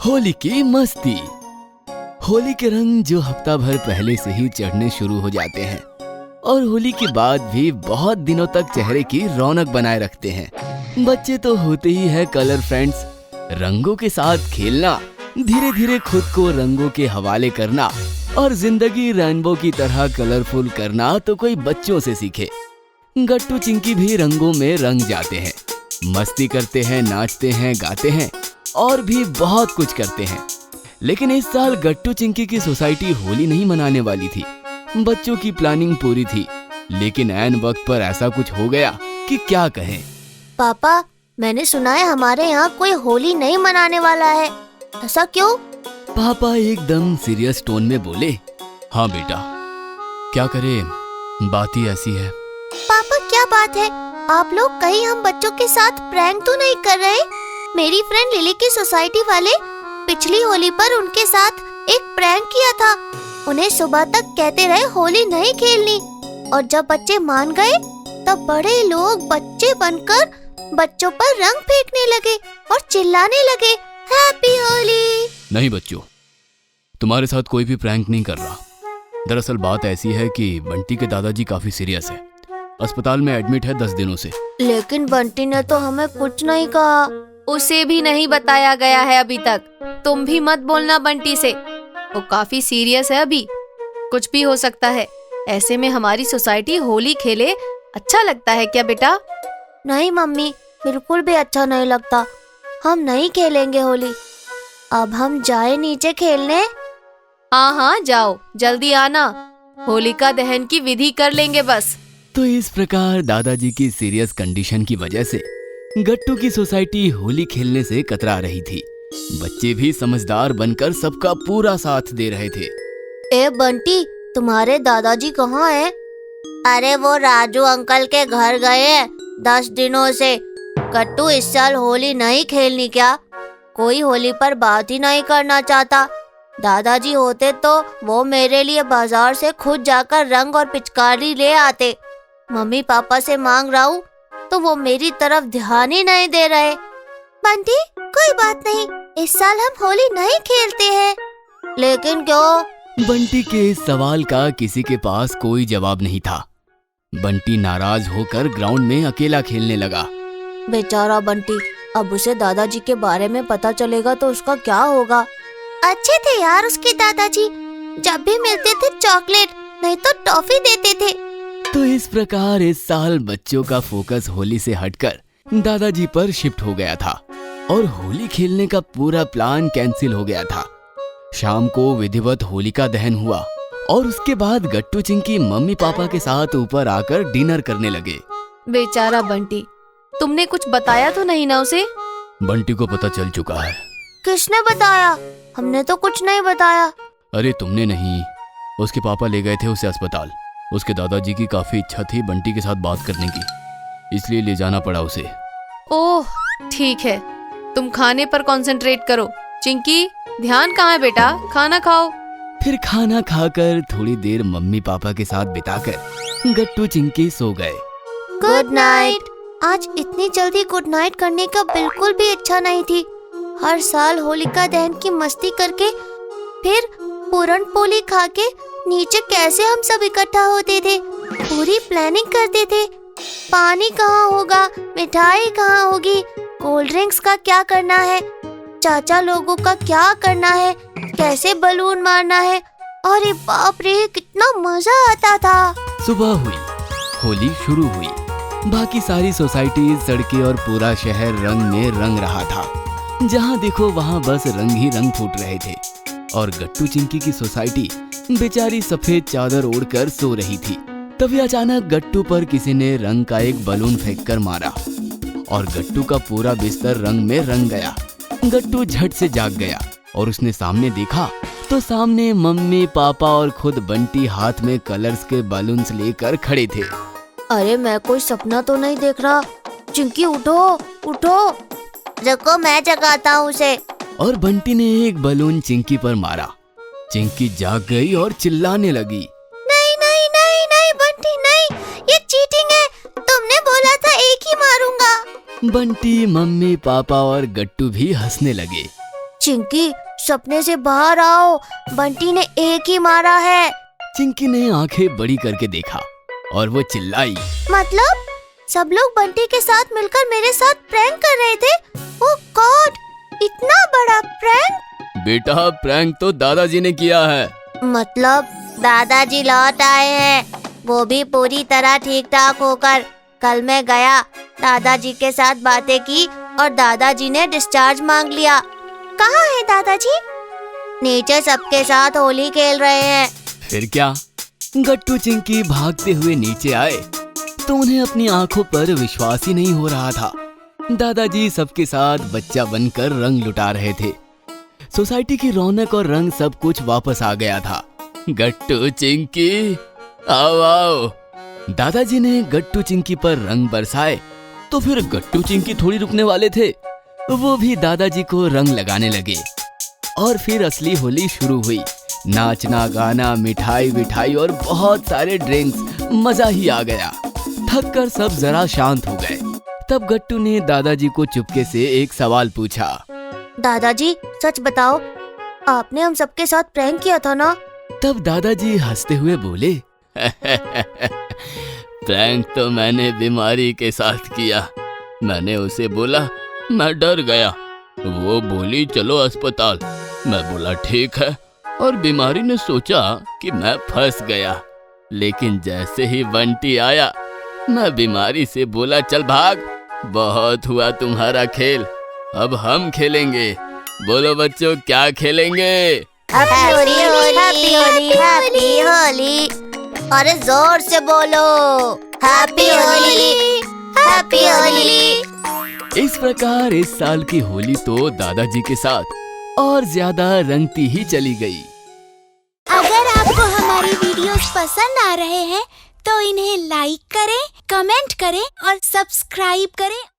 होली की मस्ती। होली के रंग जो हफ्ता भर पहले से ही चढ़ने शुरू हो जाते हैं और होली के बाद भी बहुत दिनों तक चेहरे की रौनक बनाए रखते हैं। बच्चे तो होते ही है कलर फ्रेंड्स। रंगों के साथ खेलना, धीरे धीरे खुद को रंगों के हवाले करना और जिंदगी रेनबो की तरह कलरफुल करना तो कोई बच्चों से सीखे। गट्टू चिंकी भी रंगों में रंग जाते हैं, मस्ती करते हैं, नाचते हैं, गाते हैं और भी बहुत कुछ करते हैं। लेकिन इस साल गट्टू चिंकी की सोसाइटी होली नहीं मनाने वाली थी। बच्चों की प्लानिंग पूरी थी, लेकिन ऐन वक्त पर ऐसा कुछ हो गया कि क्या कहें। पापा, मैंने सुना है हमारे यहाँ कोई होली नहीं मनाने वाला है। ऐसा क्यों? पापा एकदम सीरियस टोन में बोले। हाँ बेटा, क्या करें, बात ही ऐसी है। पापा क्या बात है? आप लोग कहीं हम बच्चों के साथ प्रैंक तो नहीं कर रहे? मेरी फ्रेंड लिली की सोसाइटी वाले पिछली होली पर उनके साथ एक प्रैंक किया था। उन्हें सुबह तक कहते रहे होली नहीं खेलनी, और जब बच्चे मान गए तब बड़े लोग बच्चे बनकर बच्चों पर रंग फेंकने लगे और चिल्लाने लगे, हैप्पी होली। नहीं बच्चों, तुम्हारे साथ कोई भी प्रैंक नहीं कर रहा। दरअसल बात ऐसी है कि बंटी के दादाजी काफी सीरियस है, अस्पताल में एडमिट है 10 दिनों से। लेकिन बंटी ने तो हमें कुछ नहीं कहा। उसे भी नहीं बताया गया है अभी तक। तुम भी मत बोलना बंटी से, वो काफी सीरियस है अभी। कुछ भी हो सकता है। ऐसे में हमारी सोसाइटी होली खेले अच्छा लगता है क्या बेटा? नहीं मम्मी, बिल्कुल भी अच्छा नहीं लगता। हम नहीं खेलेंगे होली। अब हम जाए नीचे खेलने। हाँ हाँ जाओ, जल्दी आना, होलिका दहन की विधि कर लेंगे बस। तो इस प्रकार दादाजी की सीरियस कंडीशन की वजह से गट्टू की सोसाइटी होली खेलने से कतरा रही थी। बच्चे भी समझदार बनकर सबका पूरा साथ दे रहे थे। ए बंटी, तुम्हारे दादाजी कहाँ हैं? अरे वो राजू अंकल के घर गए हैं 10 दिनों से। गट्टू इस साल होली नहीं खेलनी क्या? कोई होली पर बात ही नहीं करना चाहता। दादाजी होते तो वो मेरे लिए बाजार से खुद जाकर रंग और पिचकारी ले आते। मम्मी पापा से मांग रहा हूँ तो वो मेरी तरफ ध्यान ही नहीं दे रहे। बंटी, कोई बात नहीं, इस साल हम होली नहीं खेलते हैं। लेकिन क्यों? बंटी के इस सवाल का किसी के पास कोई जवाब नहीं था। बंटी नाराज होकर ग्राउंड में अकेला खेलने लगा। बेचारा बंटी, अब उसे दादाजी के बारे में पता चलेगा तो उसका क्या होगा। अच्छे थे यार उसके दादाजी, जब भी मिलते थे चॉकलेट नहीं तो टॉफी देते थे। तो इस प्रकार इस साल बच्चों का फोकस होली से हटकर दादाजी पर शिफ्ट हो गया था और होली खेलने का पूरा प्लान कैंसिल हो गया था। शाम को विधिवत होलिका दहन हुआ और उसके बाद गट्टू चिंकी मम्मी पापा के साथ ऊपर आकर डिनर करने लगे। बेचारा बंटी, तुमने कुछ बताया तो नहीं ना उसे? बंटी को पता चल चुका है। किसने बताया? हमने तो कुछ नहीं बताया। अरे तुमने नहीं, उसके पापा ले गए थे उसे अस्पताल। उसके दादाजी की काफी इच्छा थी बंटी के साथ बात करने की, इसलिए ले जाना पड़ा उसे। ओह ठीक है, तुम खाने पर कंसंट्रेट करो। चिंकी, ध्यान कहाँ है बेटा? खाना खाओ। फिर खाना खाकर थोड़ी देर मम्मी पापा के साथ बिताकर गट्टू चिंकी सो गए। Good night. आज इतनी जल्दी गुड नाइट करने का बिल्कुल भी इच्छा नहीं थी। हर साल होलिका दहन की मस्ती करके फिर पूरन पोली खा के नीचे कैसे हम सब इकट्ठा होते थे, पूरी प्लानिंग करते थे। पानी कहाँ होगा, मिठाई कहाँ होगी, कोल्ड ड्रिंक्स का क्या करना है, चाचा लोगों का क्या करना है, कैसे बलून मारना है। अरे बाप रे, कितना मजा आता था। सुबह हुई, होली शुरू हुई। बाकी सारी सोसाइटी, सड़कें और पूरा शहर रंग में रंग रहा था। जहाँ देखो वहाँ बस रंग ही रंग फूट रहे थे और गट्टू चिंकी की सोसाइटी बेचारी सफेद चादर ओढ़कर सो रही थी। तभी अचानक गट्टू पर किसी ने रंग का एक बलून फेंककर मारा और गट्टू का पूरा बिस्तर रंग में रंग गया। गट्टू झट से जाग गया और उसने सामने देखा तो सामने मम्मी पापा और खुद बंटी हाथ में कलर्स के बलून्स लेकर खड़े थे। अरे मैं कोई सपना तो नहीं देख रहा? चिंकी उठो उठो। रुको, मैं जगाता हूँ उसे। और बंटी ने एक बलून चिंकी पर मारा। चिंकी जाग गई और चिल्लाने लगी, नहीं नहीं नहीं नहीं बंटी नहीं, ये चीटिंग है। तुमने बोला था एक ही मारूंगा। बंटी, मम्मी पापा और गट्टू भी हंसने लगे। चिंकी, सपने से बाहर आओ, बंटी ने एक ही मारा है। चिंकी ने आंखें बड़ी करके देखा और वो चिल्लाई, मतलब सब लोग बंटी के साथ मिलकर मेरे साथ प्रैंक कर रहे थे? ओह गॉड, इतना बड़ा प्रैंक! बेटा प्रैंक तो दादाजी ने किया है। मतलब दादाजी लौट आए हैं, वो भी पूरी तरह ठीक ठाक होकर। कल मैं गया, दादाजी के साथ बातें की और दादाजी ने डिस्चार्ज मांग लिया। कहाँ है दादाजी? नीचे सबके साथ होली खेल रहे हैं। फिर क्या? गट्टू चिंकी भागते हुए नीचे आए तो उन्हें अपनी आंखों पर विश्वास ही नहीं हो रहा था। दादाजी सबके साथ बच्चा बनकर रंग लुटा रहे थे। सोसाइटी की रौनक और रंग सब कुछ वापस आ गया था। गट्टू चिंकी आओ आओ। दादाजी ने गट्टू चिंकी पर रंग बरसाए तो फिर गट्टू चिंकी थोड़ी रुकने वाले थे। वो भी दादाजी को रंग लगाने लगे और फिर असली होली शुरू हुई। नाचना गाना, मिठाई विठाई और बहुत सारे ड्रिंक्स, मजा ही आ गया। थक कर सब जरा शांत हो गए। तब गट्टू ने दादाजी को चुपके से एक सवाल पूछा। दादाजी सच बताओ, आपने हम सबके साथ प्रैंक किया था ना? तब दादाजी हंसते हुए बोले, प्रैंक तो मैंने बीमारी के साथ किया। मैंने उसे बोला मैं डर गया, वो बोली चलो अस्पताल। मैं बोला ठीक है, और बीमारी ने सोचा कि मैं फंस गया। लेकिन जैसे ही बंटी आया, मैं बीमारी से बोला चल भाग, बहुत हुआ तुम्हारा खेल, अब हम खेलेंगे। बोलो बच्चों क्या खेलेंगे? Happy Holi, happy Holi. अरे जोर से बोलो, हैप्पी होली, हैप्पी होली। इस प्रकार इस साल की होली तो दादाजी के साथ और ज्यादा रंगती ही चली गई। अगर आपको हमारी वीडियोस पसंद आ रहे हैं तो इन्हें लाइक करें, कमेंट करें और सब्सक्राइब करें